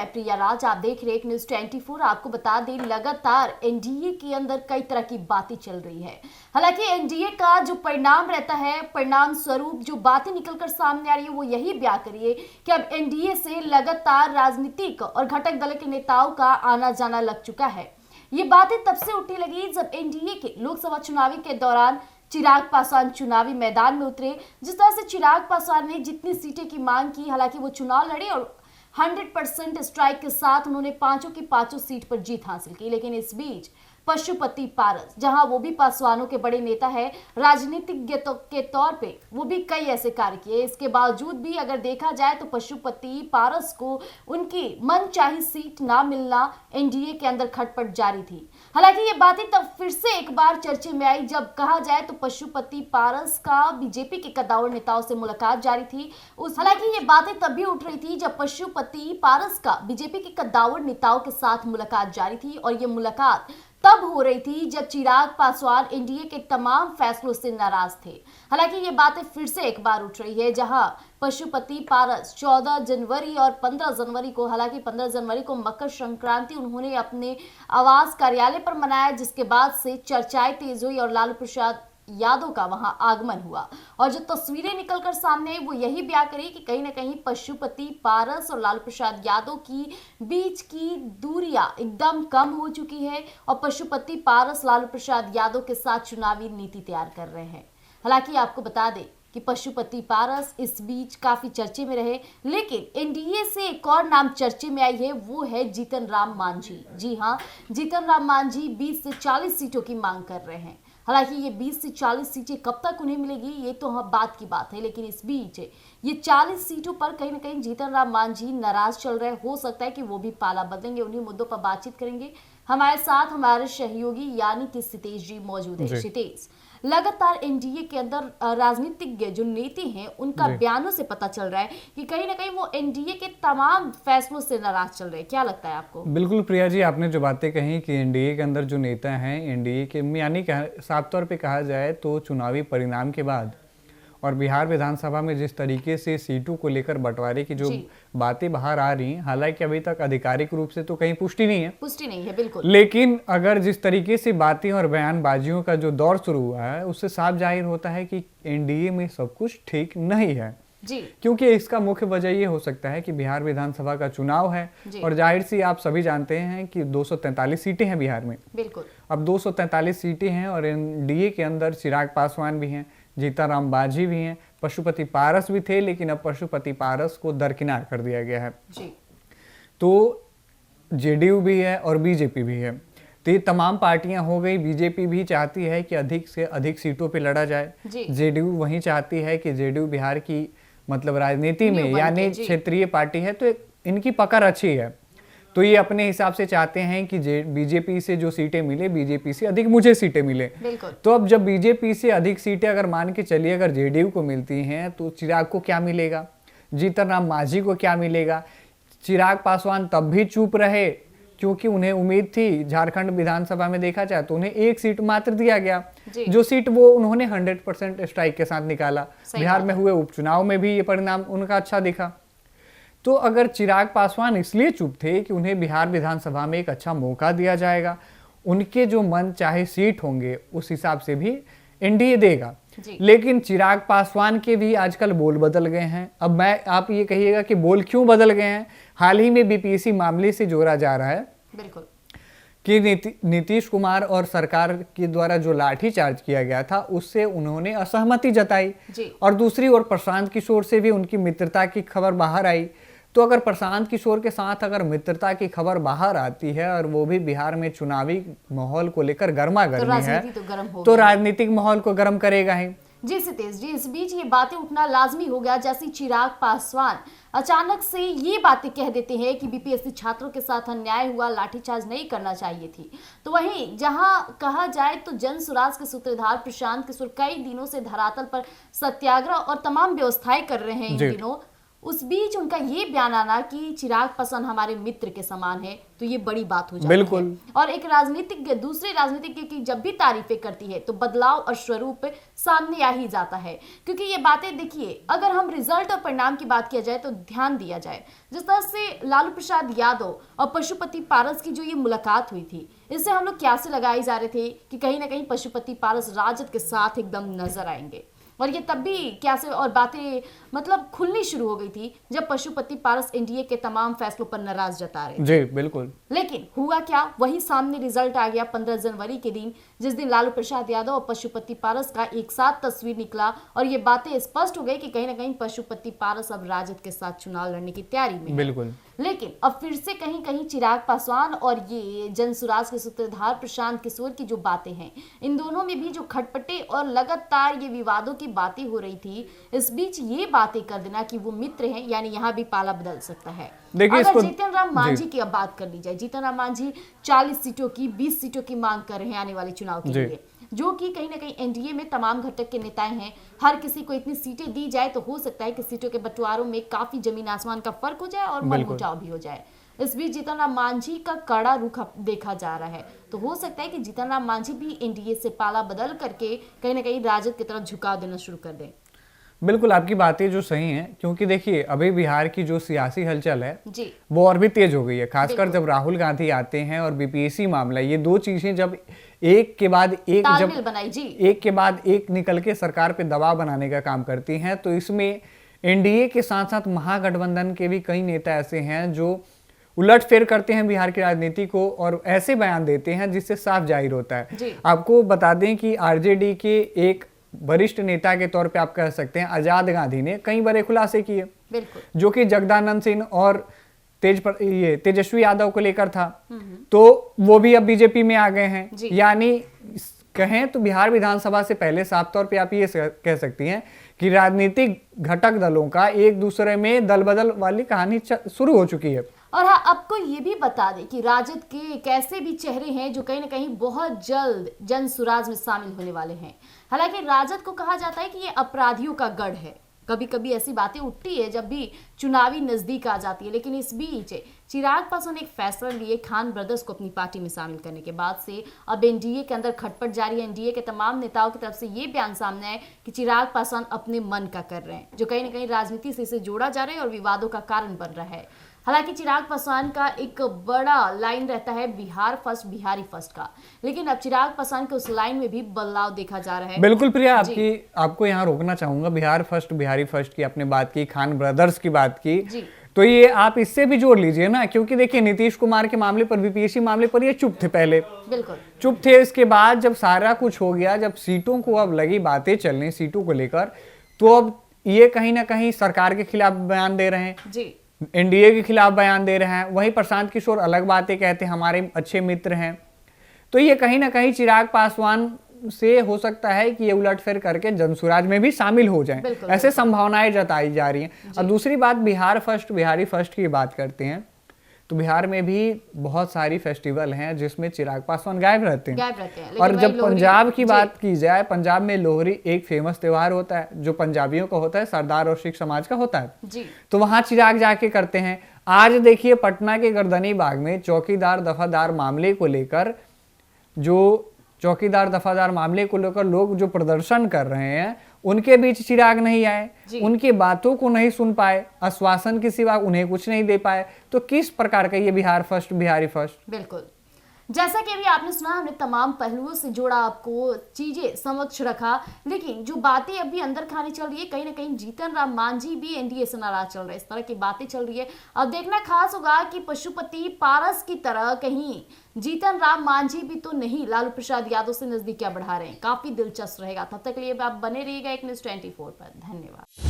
मैं प्रिया राज, आप देख रहे हैं न्यूज़ 24। आपको बता दें, लगातार एनडीए के अंदर कई तरह की बातें चल रही है। हालांकि एनडीए का जो परिणाम रहता है, परिणाम स्वरूप जो बातें निकलकर सामने आ रही है वो यही बयां करिए कि अब एनडीए से लगातार राजनीतिक और घटक दल के नेताओं का आना जाना लग चुका है। ये बातें तब से उठने लगी जब एनडीए के लोकसभा चुनावी के दौरान चिराग पासवान चुनावी मैदान में उतरे। जिस तरह से चिराग पासवान ने जितनी सीटें की मांग की, हालांकि वो चुनाव लड़े और 100% स्ट्राइक के साथ उन्होंने पांचों की पांचों सीट पर जीत हासिल की। लेकिन इस बीच पशुपति पारस, जहां वो भी पासवानों के बड़े नेता है, राजनीतिज्ञ के तौर पे वो भी कई ऐसे कार्य किए। इसके बावजूद भी अगर देखा जाए तो पशुपति पारस को उनकी मनचाही सीट ना मिलना एनडीए के अंदर खटपट जारी थी। हालांकि ये बातें तब फिर से एक बार चर्चे में आई जब कहा जाए तो पशुपति पारस का बीजेपी के कद्दावर नेताओं से मुलाकात जारी थी। हालांकि ये बातें तब भी उठ रही थी जब पशुपति पारस का बीजेपी के कद्दावर नेताओं के साथ मुलाकात जारी थी, और ये मुलाकात तब हो रही थी जब चिराग पासवान एनडीए के तमाम फैसलों से नाराज थे। हालांकि ये बातें फिर से एक बार उठ रही है, जहां पशुपति पारस 14 जनवरी और 15 जनवरी को, हालांकि 15 जनवरी को मकर संक्रांति उन्होंने अपने आवास कार्यालय पर मनाया, जिसके बाद से चर्चाएं तेज हुई और लालू प्रसाद यादव का वहां आगमन हुआ। और जो तस्वीरें निकलकर सामने आई वो यही बयां करी कि कहीं ना कहीं पशुपति पारस और लालू प्रसाद यादव की बीच की दूरियां एकदम कम हो चुकी है और पशुपति पारस लालू प्रसाद यादव के साथ चुनावी नीति तैयार कर रहे हैं। हालांकि आपको बता दें कि पशुपति पारस इस बीच काफी चर्चे में रहे, लेकिन एनडीए से एक और नाम चर्चे में आई है, वो है जीतन राम मांझी। जी हाँ, जीतन राम मांझी 20 से 40 सीटों की मांग कर रहे हैं। हालांकि ये 20 से 40 सीटें कब तक उन्हें मिलेगी ये तो बात की बात है, लेकिन इस बीच ये 40 सीटों पर कहीं ना कहीं जीतन राम मांझी नाराज चल रहे हैं। हो सकता है कि वो भी पाला बदलेंगे। उन्हीं मुद्दों पर बातचीत करेंगे। हमारे साथ हमारे सहयोगी यानी कि सितेश जी मौजूद है। सितेश, लगातार एनडीए के अंदर राजनीतिज्ञ जो नेता हैं उनका बयानों से पता चल रहा है कि कहीं ना कहीं वो एनडीए के तमाम फैसलों से नाराज चल रहे हैं। क्या लगता है आपको? बिल्कुल प्रिया जी, आपने जो बातें कही कि एनडीए के अंदर जो नेता हैं, एनडीए के यानी साफ तौर पे कहा जाए तो चुनावी परिणाम के बाद और बिहार विधानसभा में जिस तरीके से सीटों को लेकर बंटवारे की जो बातें बाहर आ रही हैं, हालांकि अभी तक आधिकारिक रूप से तो कहीं पुष्टि नहीं है, बिल्कुल। लेकिन अगर जिस तरीके से बातें और बयानबाजियों का जो दौर शुरू हुआ है उससे साफ जाहिर होता है कि एनडीए में सब कुछ ठीक नहीं है जी। क्योंकि इसका मुख्य वजह ये हो सकता है कि बिहार विधानसभा का चुनाव है और जाहिर सी आप सभी जानते हैं कि 243 सीटें हैं बिहार में। बिल्कुल। अब 243 सीटें हैं और एनडीए के अंदर चिराग पासवान भी हैं, जीतन राम मांझी भी हैं, पशुपति पारस भी थे, लेकिन अब पशुपति पारस को दरकिनार कर दिया गया है जी। तो जेडीयू भी है और बीजेपी भी है। तो ये तमाम पार्टियां हो गई। बीजेपी भी चाहती है कि अधिक से अधिक सीटों पे लड़ा जाए। जेडीयू वहीं चाहती है कि जेडीयू बिहार की मतलब राजनीति में यानी क्षेत्रीय पार्टी है तो इनकी पकड़ अच्छी है, तो ये अपने हिसाब से चाहते हैं कि बीजेपी से जो सीटें मिले, बीजेपी से अधिक मुझे सीटें मिले। तो अब जब बीजेपी से अधिक सीटें अगर मान के चलिए अगर जेडीयू को मिलती हैं तो चिराग को क्या मिलेगा, जीतन राम मांझी को क्या मिलेगा? चिराग पासवान तब भी चुप रहे क्योंकि उन्हें उम्मीद थी, झारखंड विधानसभा में देखा जाए तो उन्हें एक सीट मात्र दिया गया, जो सीट वो उन्होंने 100% स्ट्राइक के साथ निकाला। बिहार में हुए उपचुनाव में भी ये परिणाम उनका अच्छा दिखा। तो अगर चिराग पासवान इसलिए चुप थे कि उन्हें बिहार विधानसभा में एक अच्छा मौका दिया जाएगा, उनके जो मन चाहे सीट होंगे उस हिसाब से भी एनडीए देगा। लेकिन चिराग पासवान के भी आजकल बोल बदल गए हैं। अब आप ये कहिएगा कि बोल क्यों बदल गए हैं? हाल ही में बीपीएससी मामले से जोड़ा जा रहा है बिल्कुल कि नीतीश कुमार और सरकार के द्वारा जो लाठीचार्ज किया गया था उससे उन्होंने असहमति जताई, और दूसरी ओर प्रशांत किशोर से भी उनकी मित्रता की खबर बाहर आई। तो अगर प्रशांत किशोर के साथ अगर मित्रता की खबर बाहर आती है और वो भी बिहार में चुनावी माहौल को लेकर गर्मा गर्मी है तो राजनीतिक माहौल को गर्म करेगा ही। जी सितेश जी, इस बीच ये बातें उठना लाजमी हो गया जैसे चिराग पासवान अचानक से ये बातें कह देते हैं कि बीपीएससी छात्रों के साथ अन्याय हुआ, लाठीचार्ज नहीं करना चाहिए थी। तो वहीं जहां कहा जाए तो जन सुराज के सूत्रधार प्रशांत किशोर कई दिनों से धरातल पर सत्याग्रह और तमाम व्यवस्थाएं कर रहे हैं इन दिनों, उस बीच उनका ये बयान आना कि चिराग पासवान हमारे मित्र के समान है, तो ये बड़ी बात हो जाती बिल्कुल है। और एक राजनीतिज्ञ दूसरे राजनीतिज्ञ की जब भी तारीफें करती है तो बदलाव और स्वरूप सामने आ ही जाता है। क्योंकि ये बातें देखिए, अगर हम रिजल्ट और परिणाम की बात किया जाए तो ध्यान दिया जाए, जिस तरह से लालू प्रसाद यादव और पशुपति पारस की जो ये मुलाकात हुई थी, इससे हम लोग क्यासे लगाए जा रहे थे कि कहीं ना कहीं पशुपति पारस राजद के साथ एकदम नजर आएंगे। और ये तब भी कैसे और बातें मतलब खुलनी शुरू हो गई थी जब पशुपति पारस एनडीए के तमाम फैसलों पर नाराज जता रहे थे। जी बिल्कुल। लेकिन हुआ क्या, वही सामने रिजल्ट आ गया 15 जनवरी के दिन, जिस दिन लालू प्रसाद यादव और पशुपति पारस का एक साथ तस्वीर निकला और ये बातें स्पष्ट हो गई कि कहीं ना कहीं पशुपति पारस अब राजद के साथ चुनाव लड़ने की तैयारी में है। बिल्कुल। लेकिन अब फिर से कहीं कहीं चिराग पासवान और ये जनसुराज के सूत्रधार प्रशांत किशोर की जो बातें हैं, इन दोनों में भी जो खटपटे और लगातार ये विवादों की बातें हो रही थी, इस बीच ये बातें कर देना कि वो मित्र हैं, यानी यहाँ भी पाला बदल सकता है। अगर जीतन राम मांझी की अब बात कर ली जाए, जीतन राम मांझी 40 सीटों की 20 सीटों की मांग कर रहे हैं आने वाले चुनाव के लिए, जो कि कहीं ना कहीं एनडीए में तमाम घटक के नेताएं हैं। हर किसी को इतनी सीटें दी जाए तो हो सकता है कि सीटों के बंटवारों में काफी जमीन आसमान का फर्क हो जाए और मनमुटाव भी हो जाए। इस बीच जीतन राम मांझी का कड़ा रुख देखा जा रहा है, तो हो सकता है कि जीतन राम मांझी भी एनडीए से पाला बदल करके कहीं ना कहीं राजद की तरफ झुकाव देना शुरू कर दें। बिल्कुल, आपकी बातें जो सही हैं, क्योंकि देखिए अभी बिहार की जो सियासी हलचल है जी, वो और भी तेज हो गई है, खासकर जब राहुल गांधी आते हैं और बीपीएससी मामला, ये दो चीजें जब एक के बाद एक एक के बाद एक निकल के सरकार पे दबाव बनाने का काम करती हैं, तो इसमें एनडीए के साथ साथ महागठबंधन के भी कई नेता ऐसे हैं जो उलटफेर करते हैं बिहार की राजनीति को और ऐसे बयान देते हैं जिससे साफ जाहिर होता है। आपको बता दें कि आरजेडी के एक वरिष्ठ नेता के तौर पे आप कह सकते हैं आजाद गांधी ने कई बड़े खुलासे किए, जो कि जगदानंद सिंह और तेजस्वी यादव को लेकर था, तो वो भी अब बीजेपी में आ गए हैं। यानी कहें तो बिहार विधानसभा से पहले साफ तौर पे आप ये कह सकती हैं कि राजनीतिक घटक दलों का एक दूसरे में दल बदल वाली कहानी शुरू हो चुकी है। और हाँ, आपको ये भी बता दें कि राजद के एक ऐसे भी चेहरे हैं जो कहीं ना कहीं बहुत जल्द जनसुराज में शामिल होने वाले हैं। हालांकि राजद को कहा जाता है कि ये अपराधियों का गढ़ है, कभी कभी ऐसी बातें उठती है जब भी चुनावी नजदीक आ जाती है। लेकिन इस बीच चिराग पासवान एक फैसला लिए खान ब्रदर्स को अपनी पार्टी में शामिल करने के बाद से अब एनडीए के अंदर खटपट जारी है। एनडीए के तमाम नेताओं की तरफ से ये बयान सामने आए कि चिराग पासवान अपने मन का कर रहे हैं, जो कहीं ना कहीं राजनीति से इसे जोड़ा जा रहा है और विवादों का कारण बन रहा है। हालांकि चिराग पासवान का एक बड़ा लाइन रहता है बिहार फर्स्ट बिहारी फर्स्ट का, लेकिन अब चिराग पासवान के उस लाइन में भी बदलाव देखा जा रहा है। बिल्कुल प्रिया, आपको यहाँ रोकना चाहूंगा। बिहार फर्स्ट बिहारी फर्स्ट की आपने बात की, खान ब्रदर्स की बात की, तो ये आप इससे भी जोड़ लीजिए ना, क्योंकि देखिए नीतीश कुमार के मामले पर, बीपीएससी मामले पर ये चुप थे, पहले बिल्कुल चुप थे। इसके बाद जब सारा कुछ हो गया, जब सीटों को अब लगी बातें चलने सीटों को लेकर, तो अब ये कहीं ना कहीं सरकार के खिलाफ बयान दे रहे हैं जी, एनडीए के खिलाफ बयान दे रहे हैं। वहीं प्रशांत किशोर अलग बातें कहते हैं, हमारे अच्छे मित्र हैं। तो ये कहीं ना कहीं चिराग पासवान से हो सकता है कि ये उलटफेर करके जनसुराज में भी शामिल हो जाएं, ऐसे संभावनाएं जताई जा रही हैं। और दूसरी बात, बिहार फर्स्ट बिहारी फर्स्ट की बात करते हैं तो बिहार में भी बहुत सारी फेस्टिवल हैं जिसमें चिराग पासवान गायब रहते हैं। और जब पंजाब की बात की जाए, पंजाब में लोहरी एक फेमस त्योहार होता है जो पंजाबियों का होता है, सरदार और सिख समाज का होता है जी। तो वहां चिराग जाके करते हैं। आज देखिए पटना के गर्दनी बाग में चौकीदार दफादार मामले को लेकर लोग जो प्रदर्शन कर रहे हैं, उनके बीच चिराग नहीं आए, उनकी बातों को नहीं सुन पाए, आश्वासन के सिवा उन्हें कुछ नहीं दे पाए, तो किस प्रकार का ये बिहार फर्स्ट बिहारी फर्स्ट। बिल्कुल, जैसा कि अभी आपने सुना, हमने तमाम पहलुओं से जोड़ा, आपको चीजें समक्ष रखा, लेकिन जो बातें अभी अंदर खाने चल रही है, कहीं ना कहीं जीतन राम मांझी भी एनडीए से नाराज चल रहे हैं, इस तरह की बातें चल रही है। अब देखना खास होगा कि पशुपति पारस की तरह कहीं जीतन राम मांझी भी तो नहीं लालू प्रसाद यादव से नजदीकियां बढ़ा रहे हैं। काफी दिलचस्प रहेगा। तब तक के लिए आप बने रहिएगा एक न्यूज़ 24 पर। धन्यवाद।